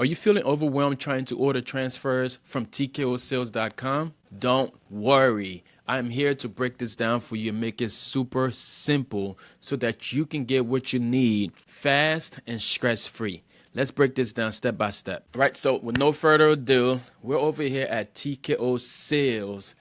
Are you feeling overwhelmed trying to order transfers from TKOSales.com? Don't worry. I'm here to break this down for you and make it super simple so that you can get what you need fast and stress-free. Let's break this down step by step. All right, so with no further ado, we're over here at TKOSales.com.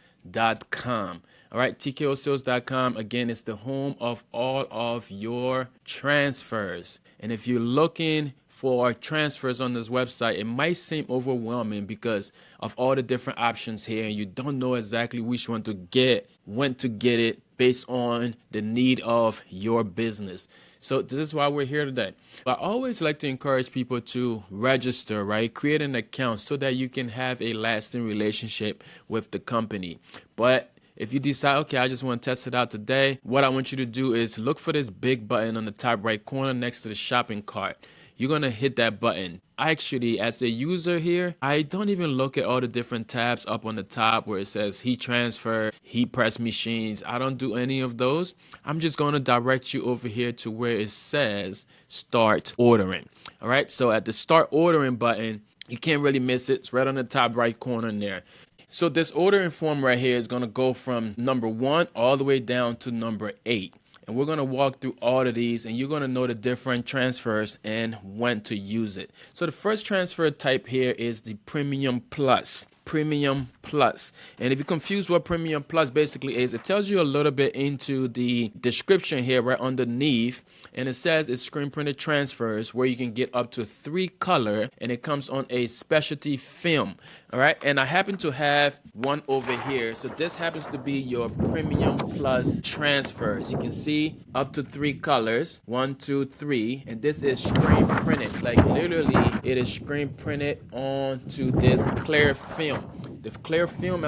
All right, TKOSales.com, again, is the home of all of your transfers. And if you're looking for transfers on this website, it might seem overwhelming because of all the different options here, and you don't know exactly which one to get, when to get it, based on the need of your business. So this is why we're here today. I always like to encourage people to register, right? Create an account so that you can have a lasting relationship with the company. But if you decide, okay, I just want to test it out today, what I want you to do is look for this big button on the top right corner next to the shopping cart. You're going to hit that button. Actually, as a user here, I don't even look at all the different tabs up on the top where it says heat transfer, heat press machines. I don't do any of those. I'm just going to direct you over here to where it says start ordering. All right, so at the start ordering button, you can't really miss it. It's right on the top right corner in there. So this ordering form right here is going to go from number 1 all the way down to number 8. And we're going to walk through all of these, and you're going to know the different transfers and when to use it. So the first transfer type here is the Premium Plus. Premium Plus. And if you're confused what Premium Plus basically is, it tells you a little bit into the description here right underneath. And it says it's screen printed transfers where you can get up to 3 color, and it comes on a specialty film. All right. And I happen to have one over here. So this happens to be your Premium Plus transfers. You can see up to 3 colors, 1, 2, 3. And this is screen printed. Like literally it is screen printed onto this clear film. The clear film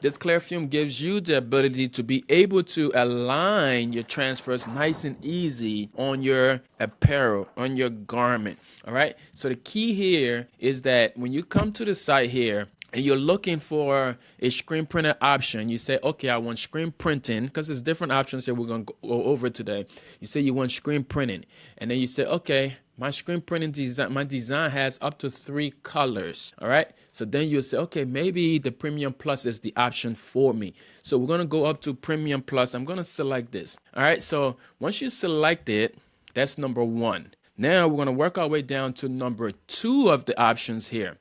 this clear film gives you the ability to be able to align your transfers nice and easy on your apparel, on your garment. All right. So the key here is that when you come to the site here, and you're looking for a screen printer option, you say, okay, I want screen printing, because there's different options that we're going to go over today. You say you want screen printing, and then you say, okay, my screen printing design, my design has up to 3 colors. All right. So then you'll say, okay, maybe the Premium Plus is the option for me. So we're going to go up to Premium Plus. I'm going to select this. All right. So once you select it, that's number 1. Now we're going to work our way down to number 2 of the options here.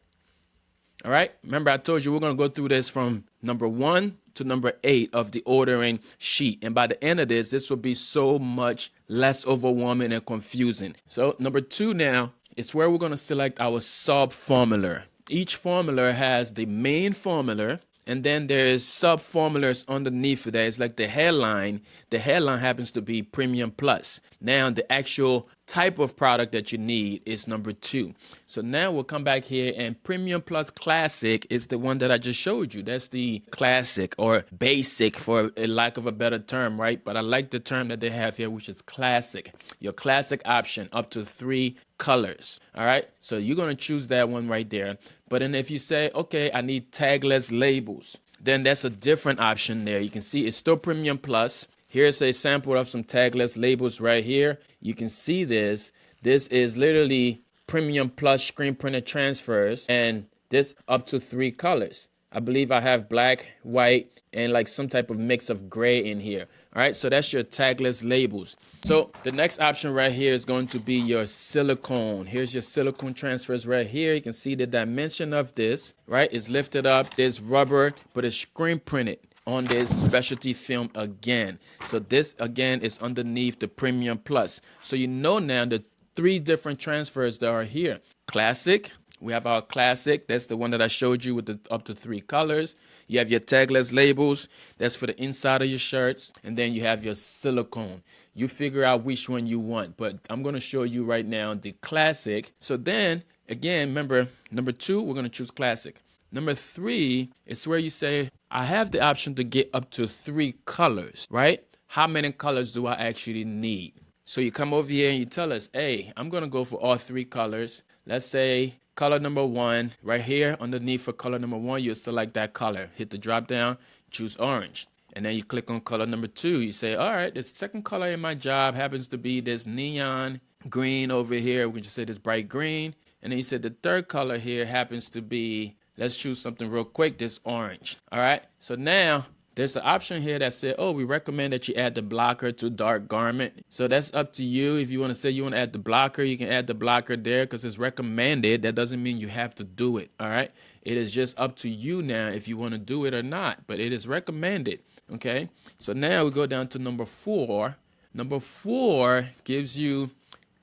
All right. Remember, I told you we're going to go through this from number 1 to number 8 of the ordering sheet. And by the end of this will be so much less overwhelming and confusing. So number 2 now is where we're going to select our sub formula. Each formula has the main formula, and then there's sub formulas underneath of that. It's like the headline. The headline happens to be Premium Plus. Now the actual type of product that you need is number 2. So now we'll come back here, and Premium Plus Classic is the one that I just showed you. That's the classic or basic for a lack of a better term, right? But I like the term that they have here, which is classic. Your classic option up to 3 colors. All right. So you're going to choose that one right there. But then if you say, okay, I need tagless labels, then that's a different option there. You can see it's still Premium Plus. Here's a sample of some tagless labels right here. You can see this. This is literally Premium Plus screen printed transfers, and this up to 3 colors. I believe I have black, white, and like some type of mix of gray in here. All right, so that's your tagless labels. So the next option right here is going to be your silicone. Here's your silicone transfers right here. You can see the dimension of this, right? It's lifted up. There's rubber, but it's screen printed on this specialty film again. So this again is underneath the Premium Plus. So you know now the 3 different transfers that are here. Classic. We have our classic. That's the one that I showed you with the up to 3 colors. You have your tagless labels. That's for the inside of your shirts. And then you have your silicone. You figure out which one you want. But I'm going to show you right now the classic. So then, again, remember, number 2, we're going to choose classic. Number 3 is where you say, I have the option to get up to 3 colors, right? How many colors do I actually need? So you come over here and you tell us, hey, I'm going to go for all 3 colors. Let's say color number 1 right here underneath for color number 1, you select that color. Hit the drop down, choose orange. And then you click on color number 2. You say, all right, the second color in my job happens to be this neon green over here. We can just say this bright green. And then you said the third color here happens to be, let's choose something real quick, this orange. All right, so now there's an option here that said, oh, we recommend that you add the blocker to dark garment. So that's up to you. If you want to say you want to add the blocker, you can add the blocker there because it's recommended. That doesn't mean you have to do it. All right, it is just up to you now if you want to do it or not, but it is recommended. Okay, so now we go down to number 4. Number 4 gives you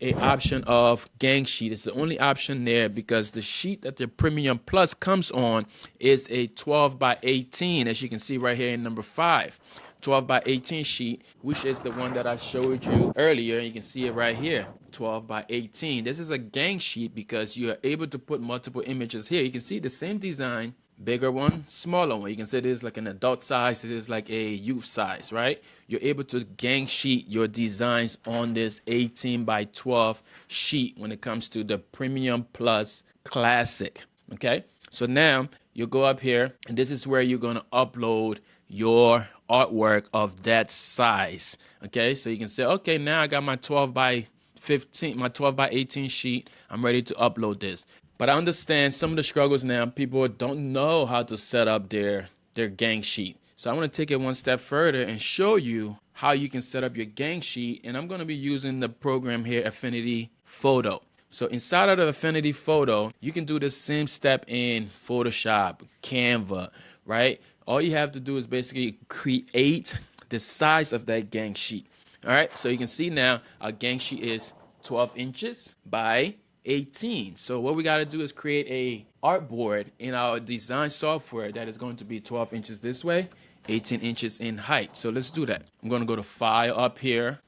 a option of gang sheet. It's the only option there because the sheet that the Premium Plus comes on is a 12 by 18, as you can see right here in number 5. 12 by 18 sheet, which is the one that I showed you earlier. You can see it right here, 12 by 18. This is a gang sheet because you are able to put multiple images here. You can see the same design, bigger one, smaller one. You can say this is like an adult size, this is like a youth size, right? You're able to gang sheet your designs on this 18 by 12 sheet when it comes to the Premium Plus Classic. Okay, so now you go up here and this is where you're going to upload your artwork of that size. Okay, so you can say, okay, now I got my 12 by 15, my 12 by 18 sheet. I'm ready to upload this. But I understand some of the struggles now. People don't know how to set up their gang sheet. So I want to take it one step further and show you how you can set up your gang sheet. And I'm going to be using the program here, Affinity Photo. So inside of the Affinity Photo, you can do the same step in Photoshop, Canva, right? All you have to do is basically create the size of that gang sheet. All right, so you can see now our gang sheet is 12 inches by 18. So what we got to do is create a artboard in our design software that is going to be 12 inches this way, 18 inches in height. So let's do that. I'm going to go to File up here,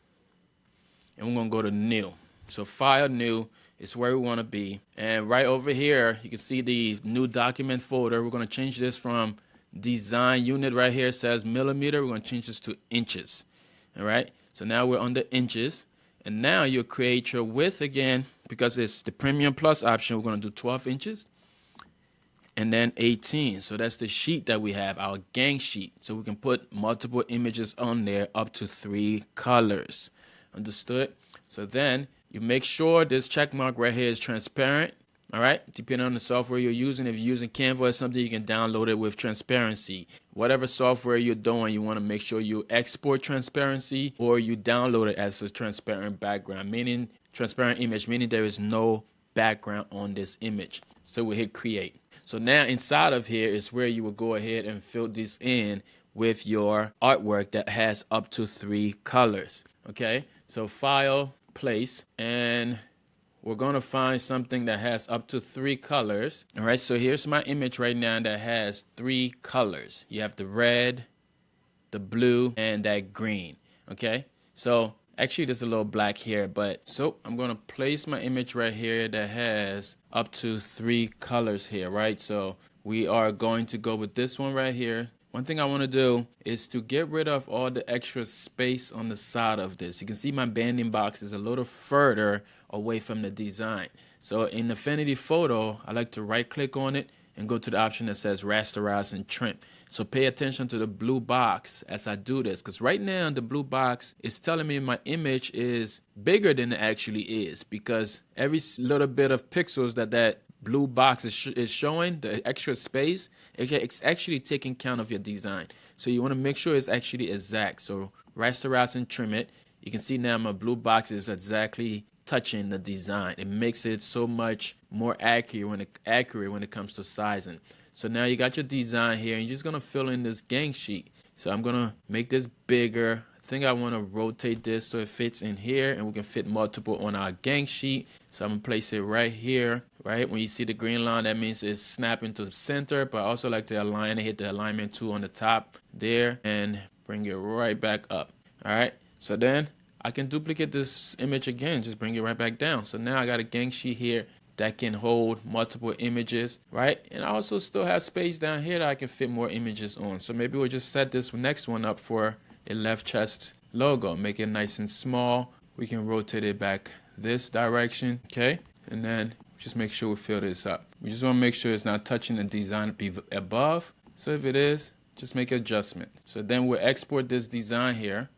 and we're going to go to New. So File, New is where we want to be. And right over here, you can see the new document folder. We're going to change this from design unit right here. It says millimeter. We're going to change this to inches. All right. So now we're on the inches. And now you'll create your width again because it's the Premium Plus option. We're going to do 12 inches and then 18. So that's the sheet that we have, our gang sheet. So we can put multiple images on there up to 3 colors. Understood? So then you make sure this check mark right here is transparent. All right, depending on the software you're using. If you're using Canva or something, you can download it with transparency. Whatever software you're doing, you want to make sure you export transparency or you download it as a transparent background, meaning transparent image, meaning there is no background on this image. So we hit create. So now inside of here is where you will go ahead and fill this in with your artwork that has up to 3 colors. Okay, so file, place, and we're going to find something that has up to 3 colors. All right, so here's my image right now that has 3 colors. You have the red, the blue, and that green. Okay, so actually there's a little black here, but so I'm going to place my image right here that has up to 3 colors here, right? So we are going to go with this one right here. One thing I want to do is to get rid of all the extra space on the side of this. You can see my banding box is a little further away from the design. So in Affinity Photo, I like to right click on it and go to the option that says rasterize and trim. So pay attention to the blue box as I do this, because right now the blue box is telling me my image is bigger than it actually is, because every little bit of pixels that blue box is showing, the extra space, it's actually taking count of your design. So you want to make sure it's actually exact. So rasterize and trim it. You can see now my blue box is exactly touching the design. It makes it so much more accurate when it comes to sizing. So now you got your design here, and you're just gonna fill in this gang sheet. So I'm gonna make this bigger. I think I want to rotate this so it fits in here, and we can fit multiple on our gang sheet. So I'm gonna place it right here, right? When you see the green line, that means it's snapping to the center, but I also like to align and hit the alignment tool on the top there and bring it right back up. All right, so then I can duplicate this image again, just bring it right back down. So now I got a gang sheet here that can hold multiple images, right? And I also still have space down here that I can fit more images on. So maybe we'll just set this next one up for a left chest logo, make it nice and small. We can rotate it back this direction, okay? And then just make sure we fill this up. We just want to make sure it's not touching the design above. So if it is, just make an adjustment. So then we'll export this design here.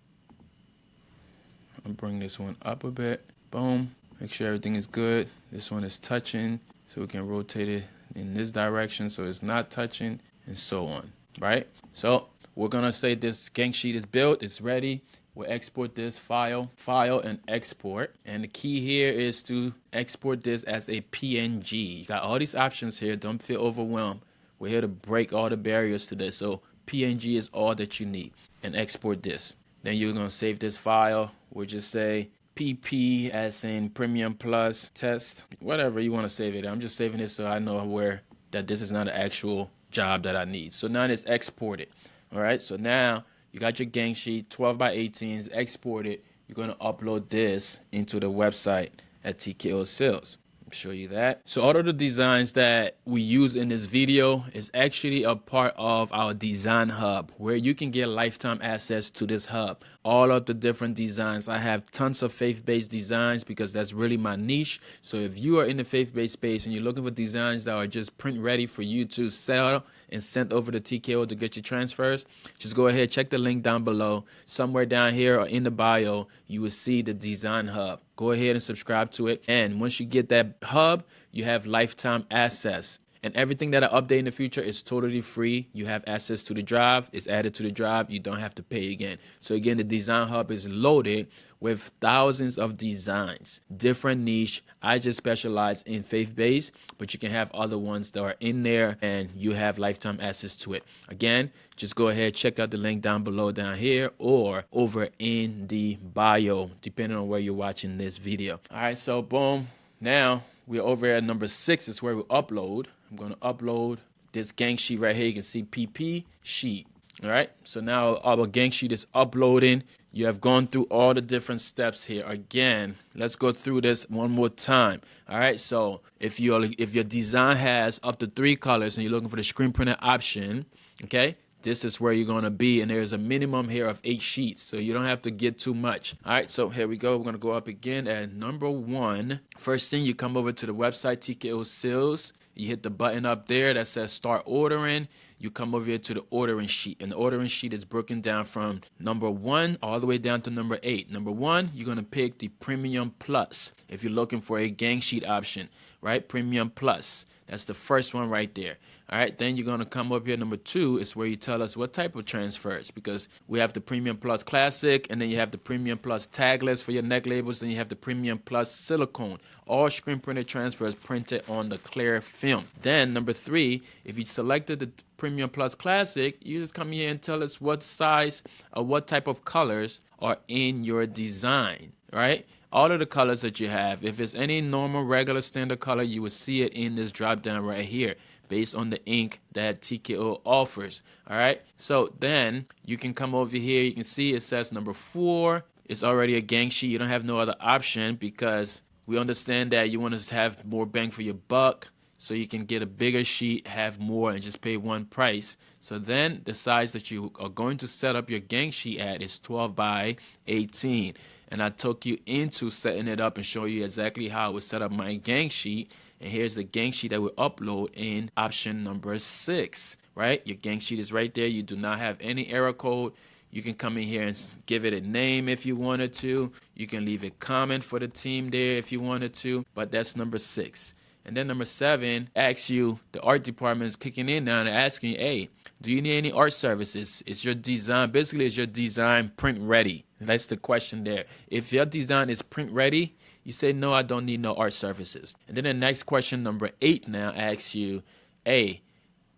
I'll bring this one up a bit. Boom. Make sure everything is good. This one is touching, so we can rotate it in this direction so it's not touching, and so on, right? So we're gonna say this gang sheet is built, it's ready. We'll export this file, and export. And the key here is to export this as a PNG. You got all these options here, don't feel overwhelmed. We're here to break all the barriers to this. So PNG is all that you need, and export this. Then you're gonna save this file. We'll just say PP as in Premium Plus test, whatever you want to save it. I'm just saving it so I know where that this is not an actual job that I need. So now it's exported. All right, so now you got your gang sheet, 12 by 18s, exported. You're going to upload this into the website at TKO Sales. Show you that. So all of the designs that we use in this video is actually a part of our design hub, where you can get lifetime access to this hub. All of the different designs. I have tons of faith-based designs because that's really my niche. So if you are in the faith-based space and you're looking for designs that are just print ready for you to sell and send over to TKO to get your transfers, just go ahead, check the link down below. Somewhere down here or in the bio, you will see the design hub. Go ahead and subscribe to it. And once you get that hub, you have lifetime access. And everything that I update in the future is totally free. You have access to the drive. It's added to the drive. You don't have to pay again. So again, the design hub is loaded with thousands of designs, different niche. I just specialize in faith-based, but you can have other ones that are in there and you have lifetime access to it. Again, just go ahead, check out the link down below down here or over in the bio, depending on where you're watching this video. All right, so boom. Now we're over at number 6 is where we upload. I'm going to upload this gang sheet right here. You can see PP sheet. All right. So now our gang sheet is uploading. You have gone through all the different steps here. Again, let's go through this one more time. All right. So if your design has up to 3 colors and you're looking for the screen printer option, okay, this is where you're going to be. And there's a minimum here of 8 sheets. So you don't have to get too much. All right. So here we go. We're going to go up again at number 1. First thing, you come over to the website, TKO Sales. You hit the button up there that says start ordering. You come over here to the ordering sheet. And the ordering sheet is broken down from number 1 all the way down to number 8. Number 1, you're going to pick the Premium Plus if you're looking for a gang sheet option, right? Premium Plus. That's the first one right there. All right, then you're going to come up here. Number 2 is where you tell us what type of transfers, because we have the Premium Plus Classic, and then you have the Premium Plus Tagless for your neck labels, then you have the Premium Plus Silicone, all screen printed transfers printed on the clear film. Then number 3, if you selected the Premium Plus Classic, you just come here and tell us what size or what type of colors are in your design, right? All of the colors that you have. If it's any normal, regular, standard color, you will see it in this drop down right here based on the ink that TKO offers. All right. So then you can come over here. You can see it says number 4. It's already a gang sheet. You don't have no other option because we understand that you want to have more bang for your buck. So you can get a bigger sheet, have more, and just pay one price. So then the size that you are going to set up your gang sheet at is 12 by 18. And I took you into setting it up and show you exactly how I would set up my gang sheet. And here's the gang sheet that we upload in option number 6, right? Your gang sheet is right there. You do not have any error code. You can come in here and give it a name if you wanted to. You can leave a comment for the team there if you wanted to. But that's number 6. And then number 7 asks you, the art department is kicking in now and asking you, hey, do you need any art services? Is your design, basically, is your design print ready? That's the question there. If your design is print ready, you say, no, I don't need no art services. And then the next question, number 8 now asks you, hey,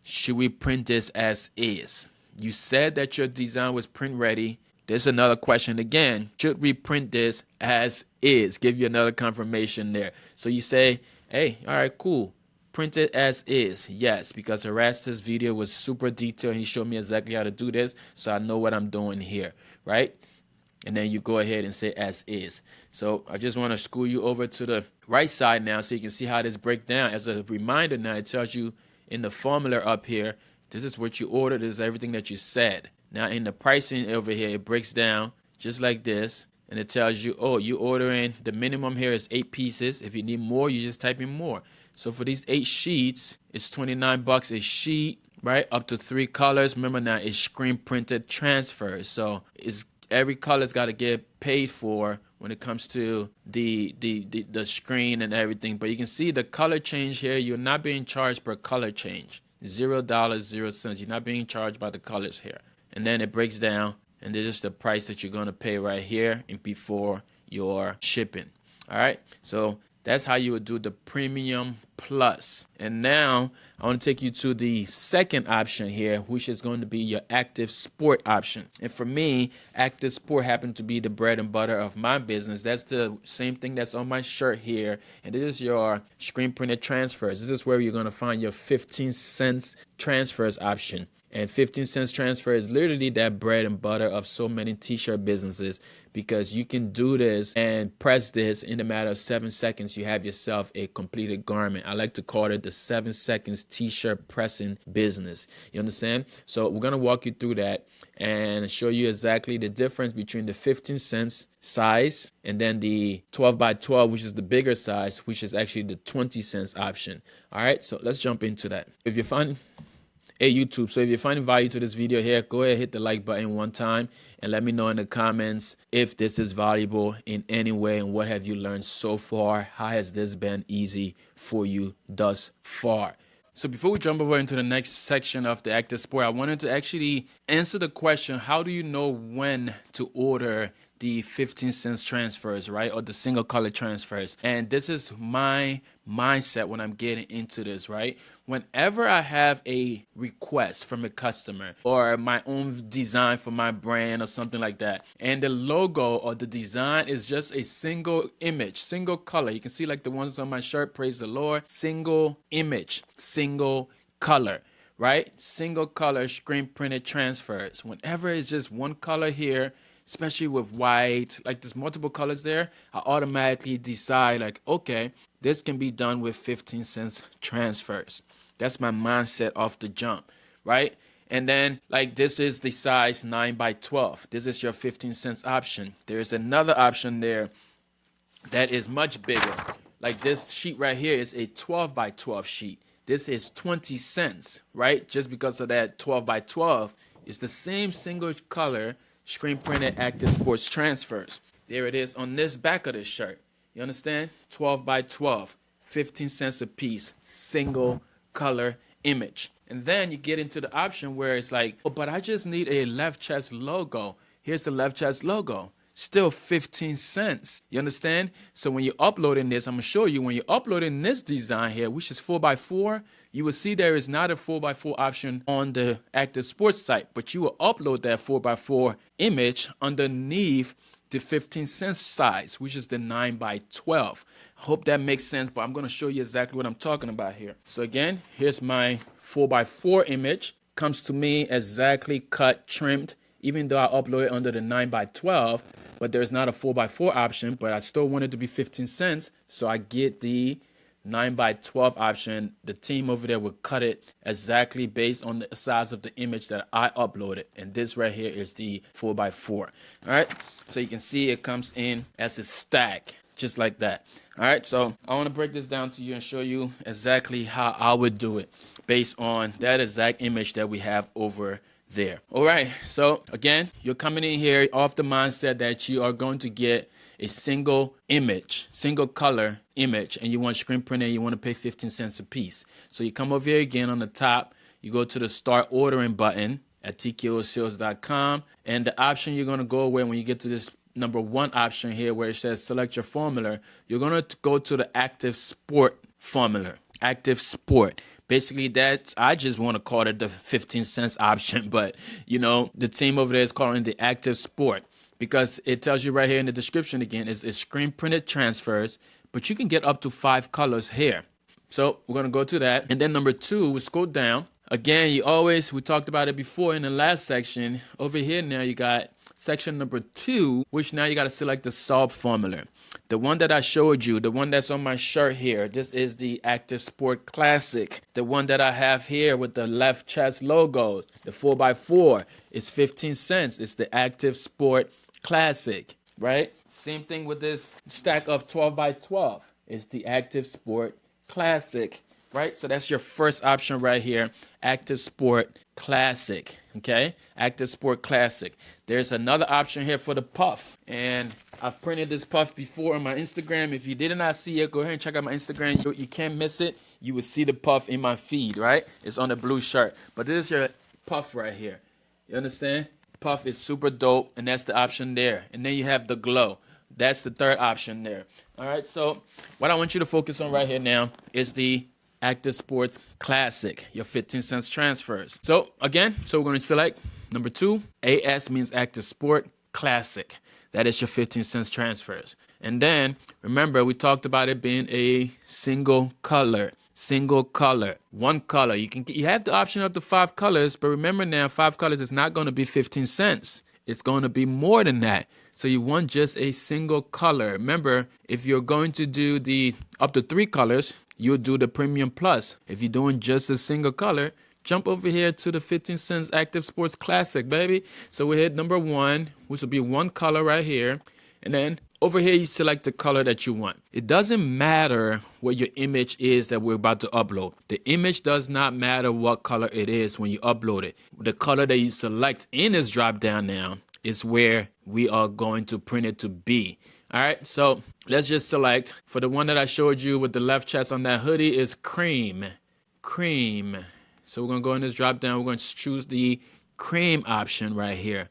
should we print this as is? You said that your design was print ready. There's another question again. Should we print this as is? Give you another confirmation there. So you say, hey, all right, cool. Print it as is. Yes, because Erastus' video was super detailed. He showed me exactly how to do this, so I know what I'm doing here, right? And then you go ahead and say as is. So I just want to screw you over to the right side now so you can see how this breaks down. As a reminder now, it tells you in the formula up here, this is what you ordered. This is everything that you said. Now in the pricing over here, it breaks down just like this. And it tells you, oh, you ordering, the minimum here is 8 pieces. If you need more, you just type in more. So for these 8 sheets, it's $29 a sheet, right? Up to 3 colors. Remember now, it's screen printed transfers. So it's every color's got to get paid for when it comes to the screen and everything. But you can see the color change here. You're not being charged per color change. $0.00. You're not being charged by the colors here. And then it breaks down, and this is the price that you're going to pay right here and before your shipping. All right, so that's how you would do the Premium Plus. And now I want to take you to the second option here, which is going to be your Active Sport option. And for me, Active Sport happened to be the bread and butter of my business. That's the same thing that's on my shirt here. And this is your screen printed transfers. This is where you're going to find your 15 cents transfers option. And 15 cents transfer is literally that bread and butter of so many t-shirt businesses, because you can do this and press this in a matter of 7 seconds. You have yourself a completed garment. I like to call it the 7 seconds t-shirt pressing business. You understand? So we're going to walk you through that and show you exactly the difference between the 15 cents size and then the 12 by 12, which is the bigger size, which is actually the 20 cents option. All right, so let's jump into that. If you find YouTube. So if you're finding value to this video here, go ahead, hit the like button one time and let me know in the comments if this is valuable in any way and what have you learned so far. How has this been easy for you thus far? So before we jump over into the next section of the Active Sport, I wanted to actually answer the question, how do you know when to order the 15 cents transfers, right? Or the single color transfers. And this is my mindset when I'm getting into this, right? Whenever I have a request from a customer or my own design for my brand or something like that, and the logo or the design is just a single image, single color. You can see like the ones on my shirt, praise the Lord, single image, single color, right? Single color screen printed transfers. Whenever it's just one color here, especially with white, like there's multiple colors there, I automatically decide like, okay, this can be done with 15 cents transfers. That's my mindset off the jump, right? And then like this is the size 9 by 12. This is your 15 cents option. There's another option there that is much bigger. Like this sheet right here is a 12 by 12 sheet. This is 20 cents, right? Just because of that 12 by 12, it's the same single color screen printed Active Sports transfers. There it is on this back of the shirt. You understand? 12 by 12, 15 cents a piece, single color image. And then you get into the option where it's like, oh, but I just need a left chest logo. Here's the left chest logo. Still 15 cents. You understand? So when you're uploading this, I'm going to show you when you're uploading this design here, which is 4x4, you will see there is not a 4x4 option on the Active Sports site, but you will upload that 4x4 image underneath the 15 cents size, which is the 9 by 12. I hope that makes sense, but I'm going to show you exactly what I'm talking about here. So again, here's my 4x4 image. Comes to me exactly cut, trimmed, even though I upload it under the 9 by 12, but there's not a 4x4 option, but I still want it to be 15 cents. So I get the 9 by 12 option. The team over there will cut it exactly based on the size of the image that I uploaded. And this right here is the 4x4. All right. So you can see it comes in as a stack, just like that. All right. So I want to break this down to you and show you exactly how I would do it based on that exact image that we have over there. All right. So again, you're coming in here off the mindset that you are going to get a single image, single color image, and you want screen print and you want to pay 15 cents a piece. So you come over here again on the top, you go to the start ordering button at TKOSales.com, and the option you're going to go with when you get to this number one option here where it says select your formula, you're going to go to the Active Sport formula. Active Sport. Basically, that's, I just want to call it the 15 cents option, but you know, the team over there is calling it the Active Sport because it tells you right here in the description again, it's screen printed transfers, but you can get up to 5 colors here. So we're going to go to that. And then number 2, we scroll down. Again, we talked about it before in the last section. Over here now you got section number 2, which now you got to select the sub formula. The one that I showed you, the one that's on my shirt here, this is the Active Sport Classic. The one that I have here with the left chest logo, the 4x4, is 15 cents. It's the Active Sport Classic, right? Same thing with this stack of 12 by 12. It's the Active Sport Classic. right? So that's your first option right here, Active Sport Classic, okay? Active Sport Classic. There's another option here for the puff, and I've printed this puff before on my Instagram. If you did not see it, go ahead and check out my Instagram. You can't miss it. You will see the puff in my feed, right? It's on the blue shirt. But this is your puff right here. You understand? Puff is super dope, and that's the option there. And then you have the glow. That's the third option there. All right, so what I want you to focus on right here now is the Active Sports Classic, your 15 cents transfers. So again, we're going to select number 2. AS means Active Sport Classic. That is your 15 cents transfers. And then remember, we talked about it being a single color. Single color, one color. You have the option up to 5 colors, but remember now, 5 colors is not going to be 15 cents. It's going to be more than that. So you want just a single color. Remember, if you're going to do the up to 3 colors, you'll do the Premium Plus. If you're doing just a single color, jump over here to the 15 cents Active Sports Classic, baby. So we hit number 1, which will be one color right here. And then over here, you select the color that you want. It doesn't matter what your image is that we're about to upload. The image does not matter what color it is when you upload it. The color that you select in this drop down now is where we are going to print it to be. All right, so let's just select. For the one that I showed you with the left chest on that hoodie is cream. Cream. So we're going to go in this drop down. We're going to choose the cream option right here.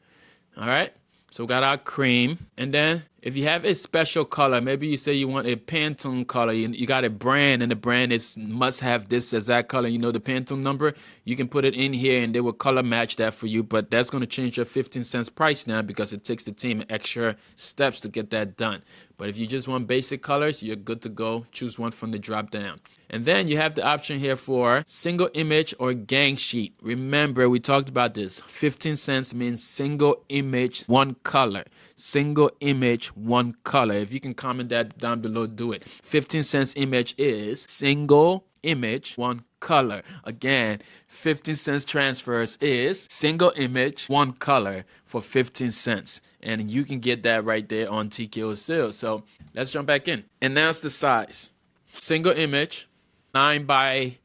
All right. So we got our cream. And then if you have a special color, maybe you say you want a Pantone color, you got a brand and the brand must have this exact color, you know the Pantone number, you can put it in here and they will color match that for you. But that's going to change your 15 cents price now because it takes the team extra steps to get that done. But if you just want basic colors, you're good to go. Choose one from the drop down. And then you have the option here for single image or gang sheet. Remember, we talked about this. 15 cents means single image, one color. Single image, one color. If you can comment that down below, do it. 15 cents image is single image, one color. Again, 15 cents transfers is single image, one color for 15 cents. And you can get that right there on TKO Sales. So let's jump back in. And now it's the size. Single image, 9 by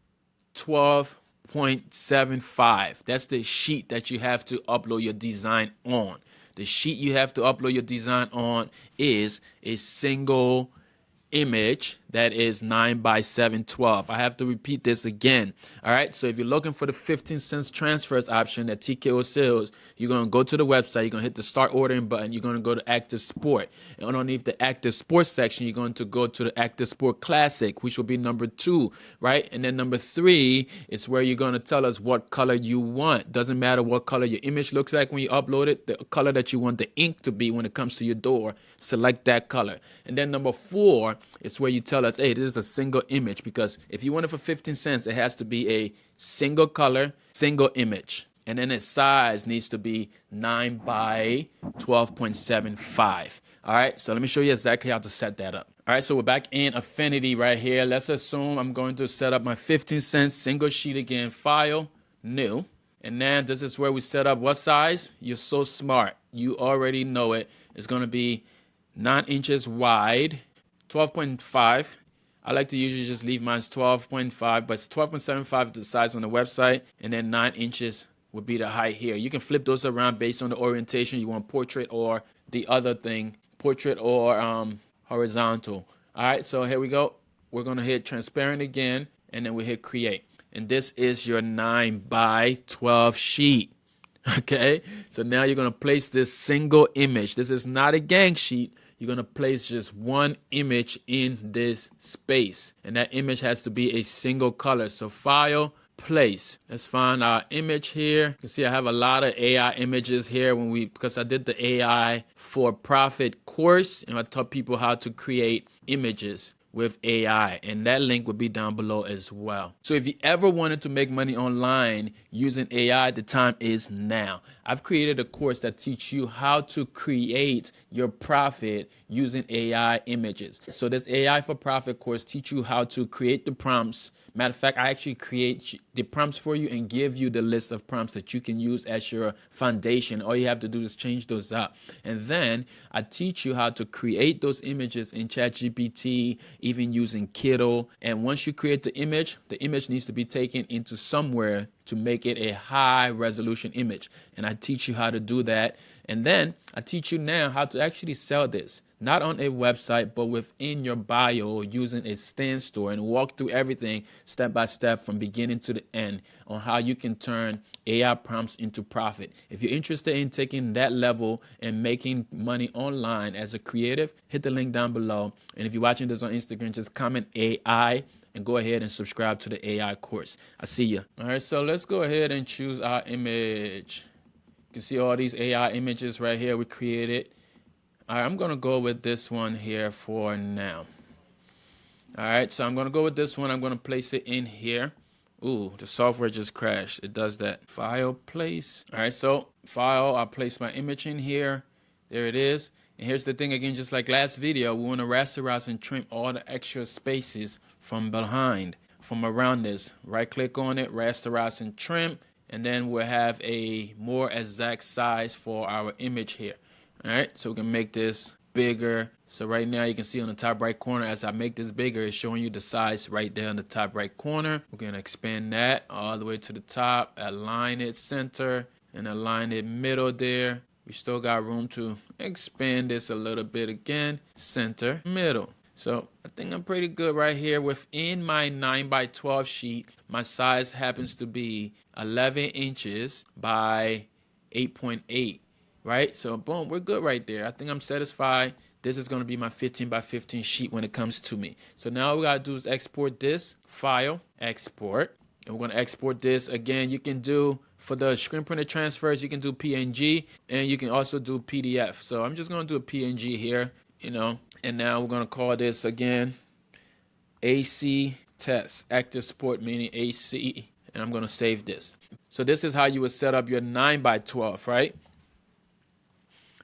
12.75. That's the sheet that you have to upload your design on. The sheet you have to upload your design on is a single image that is 9 by 712. I have to repeat this again. All right. So if you're looking for the 15 cents transfers option at TKO Sales, you're going to go to the website. You're going to hit the start ordering button. You're going to go to Active Sport. And underneath the Active Sports section, you're going to go to the Active Sport Classic, which will be number 2, right? And then number 3 is where you're going to tell us what color you want. Doesn't matter what color your image looks like when you upload it, the color that you want the ink to be when it comes to your door, select that color. And then number 4 is where you tell us, hey, this is a single image, because if you want it for 15 cents, it has to be a single color, single image. And then its size needs to be 9 by 12.75. All right, so let me show you exactly how to set that up. All right, so we're back in Affinity right here. Let's assume I'm going to set up my 15 cents single sheet again, file, new. And then this is where we set up what size? You're so smart. You already know it. It's going to be 9 inches wide, 12.5. I like to usually just leave mine 12.5, but it's 12.75 the size on the website, and then 9 inches would be the height here. You can flip those around based on the orientation. You want portrait or the other thing, portrait or horizontal. All right, so here we go. We're going to hit transparent again, and then we hit create. And this is your 9 by 12 sheet. Okay, so now you're going to place this single image. This is not a gang sheet. You're going to place just one image in this space, and that image has to be a single color. So file, place. Let's find our image here. You can see I have a lot of AI images here because I did the AI for profit course, and I taught people how to create images with AI, and that link will be down below as well. So if you ever wanted to make money online using AI, the time is now. I've created a course that teaches you how to create your profit using AI images. So this AI for profit course teaches you how to create the prompts. Matter of fact, I actually create the prompts for you and give you the list of prompts that you can use as your foundation. All you have to do is change those up. And then I teach you how to create those images in ChatGPT, even using KITTL. And once you create the image needs to be taken into somewhere to make it a high resolution image. And I teach you how to do that. And then I teach you now how to actually sell this, not on a website, but within your bio using a Stan store, and walk through everything step by step from beginning to the end on how you can turn AI prompts into profit. If you're interested in taking that level and making money online as a creative, hit the link down below. And if you're watching this on Instagram, just comment AI and go ahead and subscribe to the AI course. I see you. All right, so let's go ahead and choose our image. You can see all these AI images right here we created. All right, I'm going to go with this one here for now. All right, so I'm going to go with this one. I'm going to place it in here. Ooh, the software just crashed. It does that. File, place. All right, so file, I'll place my image in here. There it is. And here's the thing again, just like last video, we want to rasterize and trim all the extra spaces from behind, from around this. Right click on it, rasterize and trim, and then we'll have a more exact size for our image here. All right, so we can make this bigger. So right now you can see on the top right corner, as I make this bigger, it's showing you the size right there in the top right corner. We're going to expand that all the way to the top, align it center, and align it middle there. We still got room to expand this a little bit again, center, middle. So I think I'm pretty good right here. Within my 9x12 sheet, my size happens to be 11 inches by 8.8. Right? So boom, we're good right there. I think I'm satisfied. This is going to be my 15x15 sheet when it comes to me. So now all we got to do is export this, file, export. And we're going to export this. Again, you can do, for the screen printed transfers, you can do PNG, and you can also do PDF. So I'm just going to do a PNG here, you know, and now we're going to call this again AC test, active sport, meaning AC, and I'm going to save this. So this is how you would set up your 9x12, right?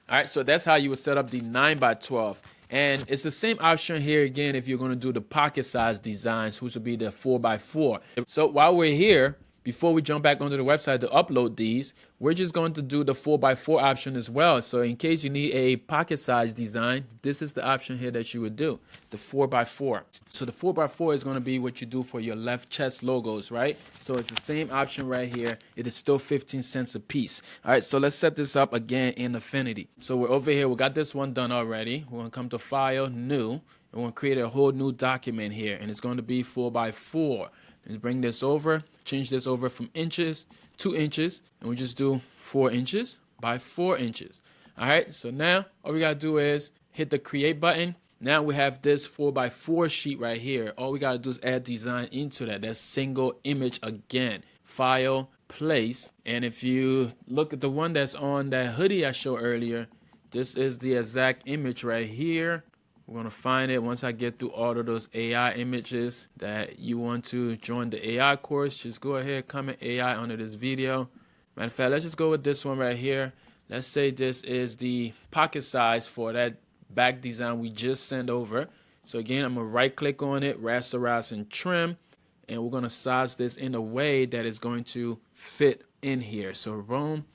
All right, so that's how you would set up the 9x12. And it's the same option here again if you're going to do the pocket size designs, which would be the 4x4. So while we're here, before we jump back onto the website to upload these, we're just going to do the 4x4 option as well. So in case you need a pocket size design, this is the option here that you would do, the 4x4. So the 4x4 is going to be what you do for your left chest logos, right? So it's the same option right here. It is still 15 cents a piece. All right, so let's set this up again in Affinity. So we're over here. We got this one done already. We're going to come to File, New, and we're going to create a whole new document here, and it's going to be 4x4. Let's bring this over, change this over from inches, 2 inches, and we just do 4 inches by 4 inches. All right, so now all we got to do is hit the create button. Now we have this 4x4 sheet right here. All we got to do is add design into that. That's single image again. File, place, and if you look at the one that's on that hoodie I showed earlier, this is the exact image right here. We're going to find it once I get through all of those AI images that you want to join the AI course. Just go ahead, comment AI under this video. Matter of fact, let's just go with this one right here. Let's say this is the pocket size for that back design we just sent over. So again, I'm going to right click on it, rasterize and trim, and we're going to size this in a way that is going to fit in here. So boom,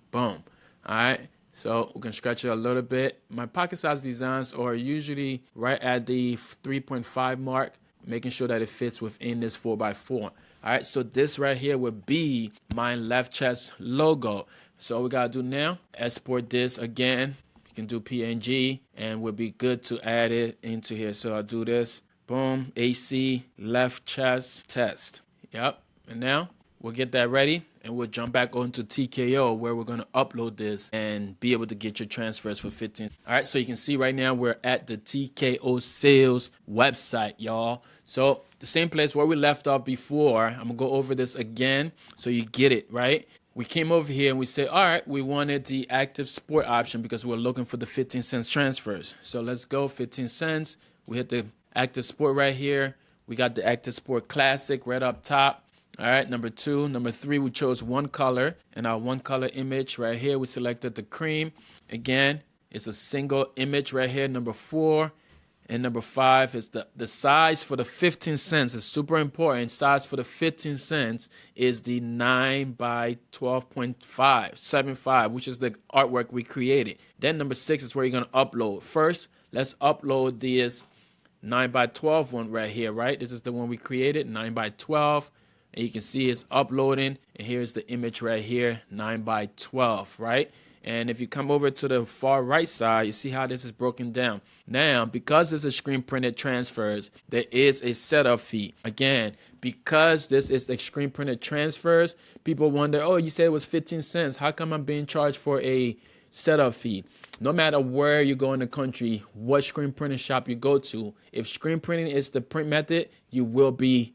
boom. All right. So we can stretch it a little bit. My pocket size designs are usually right at the 3.5 mark, making sure that it fits within this 4x4. All right, so this right here would be my left chest logo. So all we gotta do now, export this again. You can do PNG, and we'll be good to add it into here. So I'll do this, boom, AC, left chest test. Yep, and now we'll get that ready, and we'll jump back onto TKO where we're going to upload this and be able to get your transfers for 15. All right, so you can see right now we're at the TKO Sales website, y'all. So the same place where we left off before, I'm going to go over this again so you get it, right? We came over here and we said, all right, we wanted the active sport option because we're looking for the 15 cents transfers. So let's go 15 cents. We hit the active sport right here. We got the active sport classic right up top. All right, number 2. Number 3, we chose one color. And our one color image right here, we selected the cream. Again, it's a single image right here, number 4. And number 5 is the size for the 15 cents is super important. Size for the 15 cents is the 9x12.575, which is the artwork we created. Then number 6 is where you're going to upload. First, let's upload this 9x12 one right here, right? This is the one we created, 9x12. And you can see it's uploading. And here's the image right here, 9x12, right? And if you come over to the far right side, you see how this is broken down. Now, because this is screen printed transfers, there is a setup fee. Again, because this is a screen printed transfers, people wonder, oh, you said it was 15 cents. How come I'm being charged for a setup fee? No matter where you go in the country, what screen printing shop you go to, if screen printing is the print method, you will be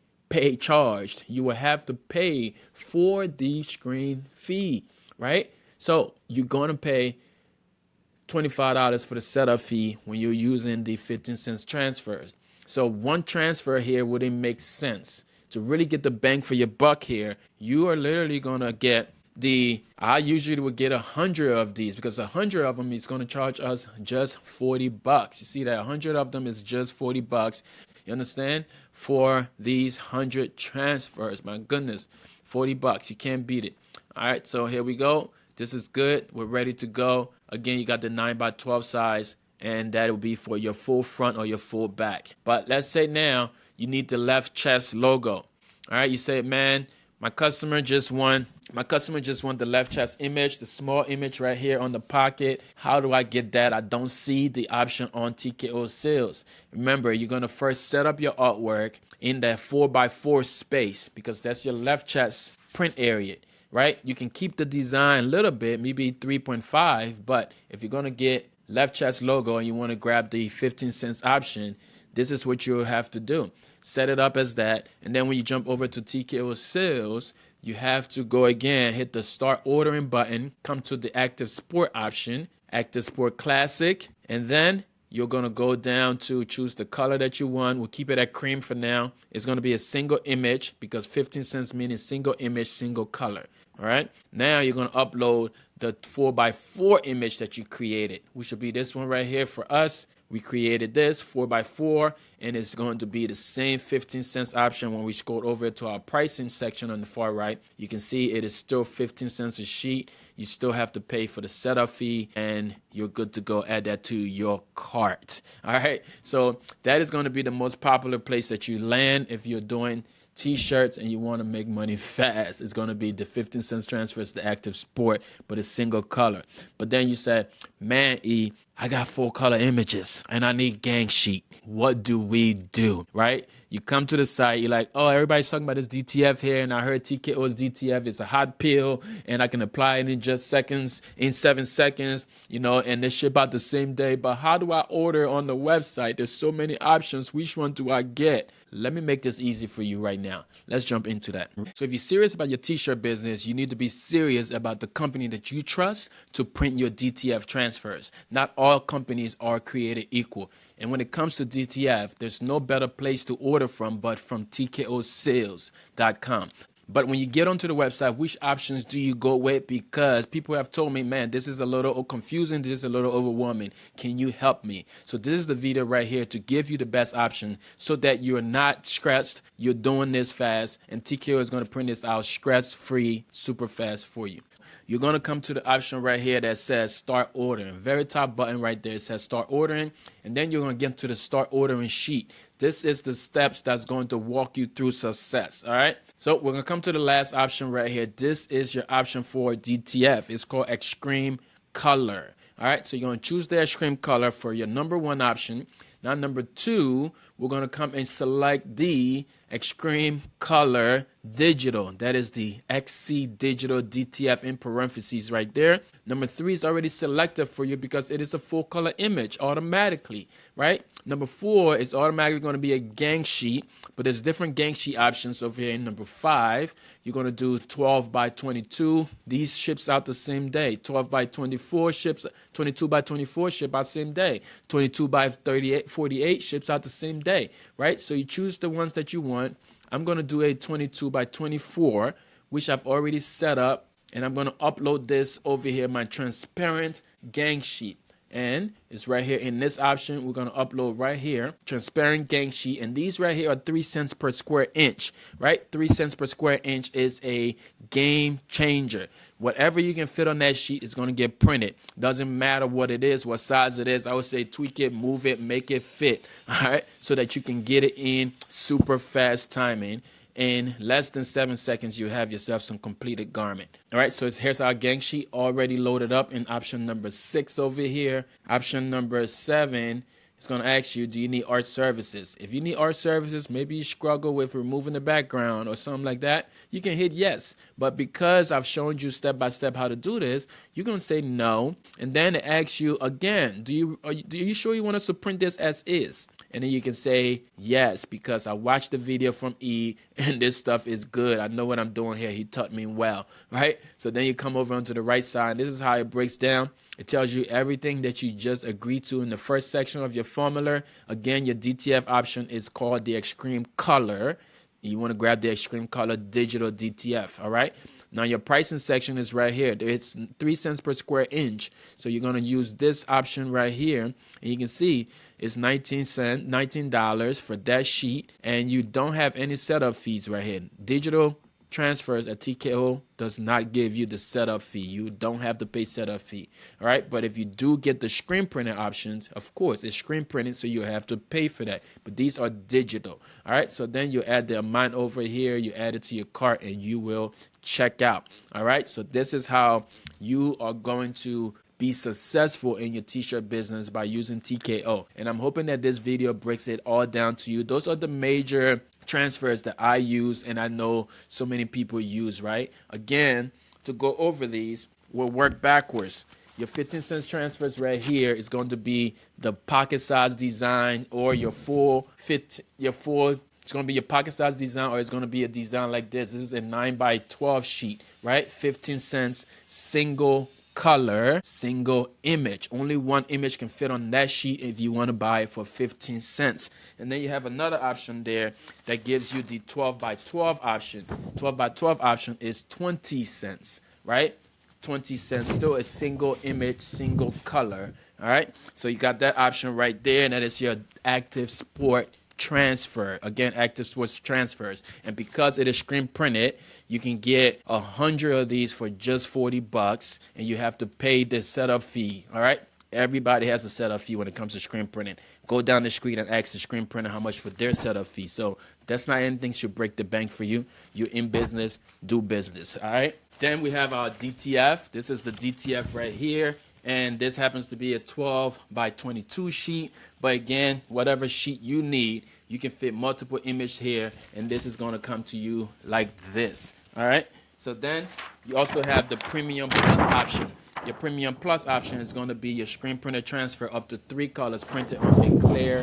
charged. You will have to pay for the screen fee, right? So you're going to pay $25 for the setup fee when you're using the 15 cents transfers. So one transfer here wouldn't make sense. To really get the bang for your buck here, you are literally going to get I usually would get 100 of these, because 100 of them is going to charge us just $40. You see that 100 of them is just $40. You understand? For these 100 transfers, my goodness, $40. You can't beat it. All right, so here we go. This is good. We're ready to go. Again, you got the 9x12 size, and that will be for your full front or your full back. But let's say now you need the left chest logo. All right, you say, man, my customer just want the left chest image, the small image right here on the pocket. How do I get that? I don't see the option on TKO Sales. Remember, you're going to first set up your artwork in that 4x4 space, because that's your left chest print area, right? You can keep the design a little bit, maybe 3.5, but if you're going to get left chest logo and you want to grab the 15 cents option, this is what you'll have to do. Set it up as that, and then when you jump over to TKO Sales, you have to go again, hit the start ordering button, come to the active sport option, active sport classic, and then you're going to go down to choose the color that you want. We'll keep it at cream for now. It's going to be a single image, because 15 cents means single image, single color. All right. Now you're going to upload the 4x4 image that you created, which should be this one right here for us. We created this 4x4, and it's going to be the same 15 cents option. When we scroll over to our pricing section on the far right, you can see it is still 15 cents a sheet. You still have to pay for the setup fee, and you're good to go. Add that to your cart. All right. So that is going to be the most popular place that you land if you're doing t-shirts and you want to make money fast. It's going to be the 15 cents transfers, the active sport, but a single color. But then you said, man, I got full color images and I need gang sheet. What do we do, right? You come to the site, you're like, oh, everybody's talking about this DTF here, and I heard TKO's DTF is a hot pill, and I can apply it in just seconds, in 7 seconds, and they ship out the same day. But how do I order on the website? There's so many options. Which one do I get? Let me make this easy for you right now. Let's jump into that. So if you're serious about your t-shirt business, you need to be serious about the company that you trust to print your DTF transfers. Not all companies are created equal. And when it comes to DTF, there's no better place to order from but from TKOSales.com. But when you get onto the website, which options do you go with? Because people have told me, man, this is a little confusing. This is a little overwhelming. Can you help me? So this is the video right here to give you the best option so that you're not stressed. You're doing this fast, and TKO is going to print this out stress-free, super fast for you. You're going to come to the option right here that says start ordering. Very top button right there, it says start ordering. And then you're going to get to the start ordering sheet. This is the steps that's going to walk you through success. All right. So we're going to come to the last option right here. This is your option for DTF. It's called Extreme Color. All right. So you're going to choose the Extreme Color for your number one option. Now, number two, we're going to come and select the Extreme Color Digital. That is the XC Digital DTF in parentheses right there. Number three is already selected for you because it is a full color image automatically, right? Number four is automatically going to be a gang sheet, but there's different gang sheet options over here in number five. You're going to do 12 by 22. These ships out the same day. 12 by 24 ships, 22 by 24 ship out the same day. 22 by 48 ships out the same day, right? So you choose the ones that you want. I'm going to do a 22 by 24, which I've already set up, and I'm going to upload this over here, my transparent gang sheet. And it's right here in this option. We're going to upload right here, transparent gang sheet. And these right here are 3 cents per square inch, right? 3 cents per square inch is a game changer. Whatever you can fit on that sheet is going to get printed. Doesn't matter what it is, what size it is. I would say tweak it, move it, make it fit, all right? So that you can get it in super fast timing. In less than 7 seconds, you have yourself some completed garment. All right, so here's our gang sheet already loaded up in option number 6 over here. Option number 7 is going to ask you, do you need art services? If you need art services, maybe you struggle with removing the background or something like that, you can hit yes. But because I've shown you step by step how to do this, you're going to say no. And then it asks you again, are you sure you want us to print this as is? And then you can say yes, because I watched the video from E and this stuff is good. I know what I'm doing here. He taught me well, right? So then you come over onto the right side. This is how it breaks down. It tells you everything that you just agreed to in the first section of your formula. Again, your DTF option is called the extreme color. You want to grab the extreme color digital DTF, all right? Now your pricing section is right here. It's 3 cents per square inch. So you're going to use this option right here. And you can see it's $19 for that sheet. And you don't have any setup fees right here. Digital transfers at TKO does not give you the setup fee. You don't have to pay setup fee. All right. But if you do get the screen printing options, of course, it's screen printing, so you have to pay for that. But these are digital. All right. So then you add the amount over here, you add it to your cart, and you will check out. All right. So this is how you are going to be successful in your t-shirt business by using TKO. And I'm hoping that this video breaks it all down to you. Those are the major transfers that I use and I know so many people use, right? Again, to go over these, we'll work backwards. Your 15 cents transfers right here is going to be the pocket size design, or your full fit, it's going to be your pocket size design, or it's going to be a design like this. This is a 9x12 sheet, right? 15 cents, single color, single image. Only one image can fit on that sheet if you want to buy it for 15 cents. And then you have another option there that gives you the 12x12 option. 12x12 option is 20 cents, right? 20 cents, still a single image, single color. All right. So you got that option right there, and that is your active sport transfer. Again, active sports transfers. And because it is screen printed, you can get 100 of these for just $40, and you have to pay the setup fee. All right. Everybody has a setup fee when it comes to screen printing. Go down the street and ask the screen printer how much for their setup fee. So that's not anything should break the bank for you. You're in business, do business. All right. Then we have our DTF. This is the DTF right here. And this happens to be a 12x22 sheet. But again, whatever sheet you need, you can fit multiple images here. And this is going to come to you like this. All right. So then you also have the Premium Plus option. Your Premium Plus option is going to be your screen printer transfer up to 3 colors printed on a clear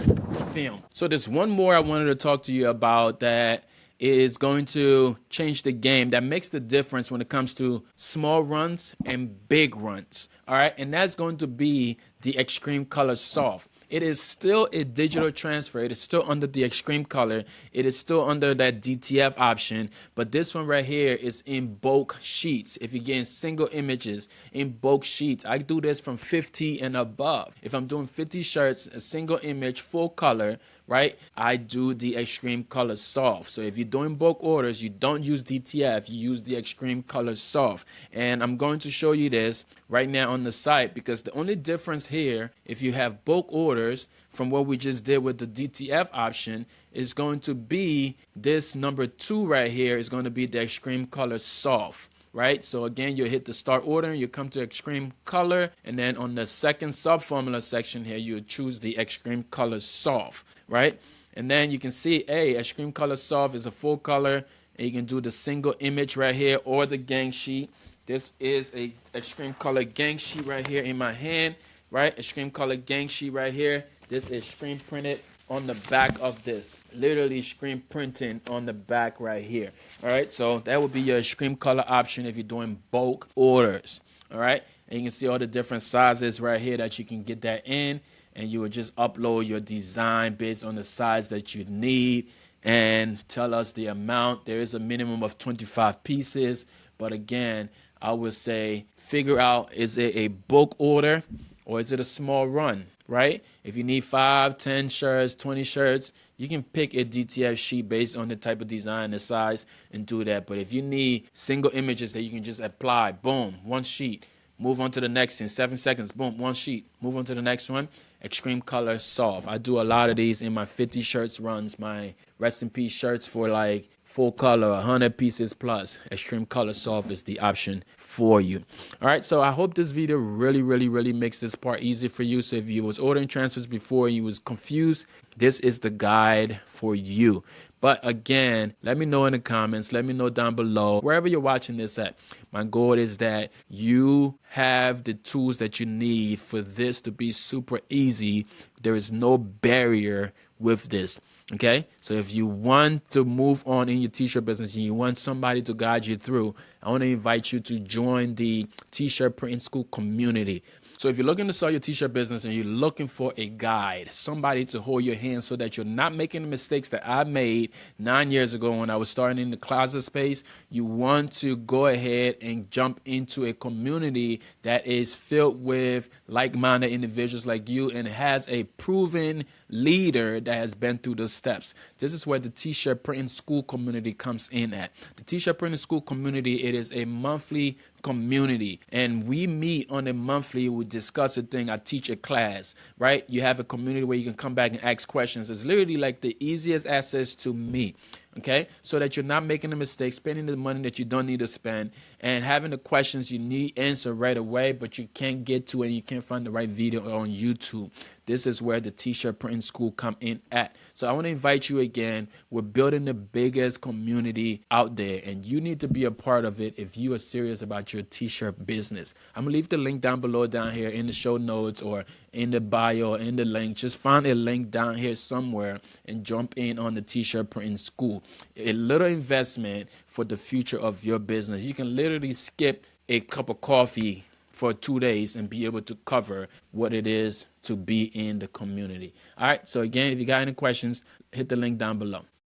film. So there's one more I wanted to talk to you about that is going to change the game, that makes the difference when it comes to small runs and big runs. All right. And that's going to be the Extreme Color Soft. It is still a digital transfer. It is still under the extreme color. It is still under that DTF option. But this one right here is in bulk sheets. If you're getting single images in bulk sheets, I do this from 50 and above. If I'm doing 50 shirts, a single image, full color, right, I do the Extreme Color Soft. So if you're doing bulk orders, you don't use DTF, you use the Extreme Color Soft. And I'm going to show you this right now on the site, because the only difference here, if you have bulk orders from what we just did with the DTF option, is going to be this number 2 right here is going to be the Extreme Color Soft. Right, so again, you hit the start order, you come to Extreme Color, and then on the second sub formula section here, you choose the Extreme Color Soft, right? And then you can see, Extreme Color Soft is a full color, and you can do the single image right here or the gang sheet. This is a Extreme Color gang sheet right here in my hand, right? Extreme Color gang sheet right here. This is screen printed on the back of this, literally screen printing on the back right here. All right, so that would be your Extreme Color option if you're doing bulk orders. All right, and you can see all the different sizes right here that you can get that in, and you would just upload your design based on the size that you need and tell us the amount. There is a minimum of 25 pieces, but again, I would say figure out, is it a bulk order or is it a small run, right? If you need 5, 10 shirts, 20 shirts, you can pick a DTF sheet based on the type of design, the size, and do that. But if you need single images that you can just apply, boom, one sheet, move on to the next in 7 seconds, boom, one sheet, move on to the next one. Extreme Color Soft. I do a lot of these in my 50 shirts runs, my rest in peace shirts for like full color, 100 pieces plus. Extreme Color Soft is the option for you. All right, so I hope this video really makes this part easy for you. So if you was ordering transfers before and you was confused, this is the guide for you. But again, let me know in the comments, let me know down below, wherever you're watching this at. My goal is that you have the tools that you need for this to be super easy. There is no barrier with this. Okay, so if you want to move on in your t-shirt business and you want somebody to guide you through, I want to invite you to join the t-shirt printing school community. So if you're looking to start your t-shirt business and you're looking for a guide, somebody to hold your hand so that you're not making the mistakes that I made 9 years ago when I was starting in the closet space, you want to go ahead and jump into a community that is filled with like-minded individuals like you and has a proven leader that has been through the steps. This is where the t-shirt printing school community comes in at. The t-shirt printing school community, it is a monthly community, and we meet on a monthly. We discuss a thing. I teach a class, right? You have a community where you can come back and ask questions. It's literally like the easiest access to me. Okay, so that you're not making a mistake, spending the money that you don't need to spend, and having the questions you need answered right away, but you can't get to it and you can't find the right video on YouTube. This is where the t-shirt printing school come in at. So I want to invite you again. We're building the biggest community out there, and you need to be a part of it if you are serious about your t-shirt business. I'm gonna leave the link down below, down here in the show notes or in the bio, in the link. Just find a link down here somewhere and jump in on the t-shirt printing school. A little investment for the future of your business. You can literally skip a cup of coffee for 2 days and be able to cover what it is to be in the community. All right, so again, if you got any questions, hit the link down below.